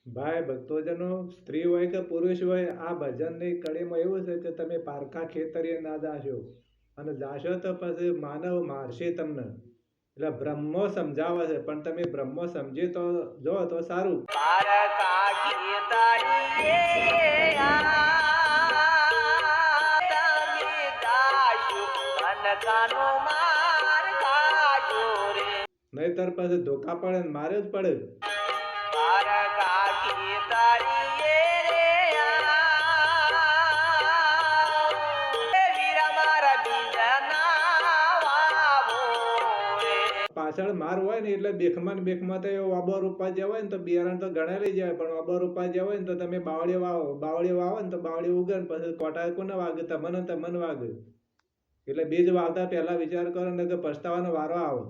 ભાઈ ભક્તોજનો, સ્ત્રી હોય કે પુરુષ હોય, આ ભજનની કડીમાં એવું છે કે તમે પારકા ખેતરીએ ના જાશો, અને જાશો તો પછી માનવ મારશે તમને. એટલે બ્રહ્મો સમજાવે છે, પણ તમે બ્રહ્મો સમજી તો જો તો સારું. પારકા ખેતરીએ નહીતર પછી ધોકા પડે ને મારે જ પડે. પાછળ માર હોય ને એટલે બેખમાં તો વાબો રૂપા જ્યાં હોય ને તો બિયારણ તો ઘણા લઈ જાય, પણ વાબો રૂપા જ્યાં હોય ને તો તમે બાવળી વાવો ને તો બાવળી ઉગે ને પછી કોટા કોને વાગે? તમને વાગે. એટલે બીજ વાવતા પહેલા વિચાર કરો ને કે પછતાવાનો વારો આવે.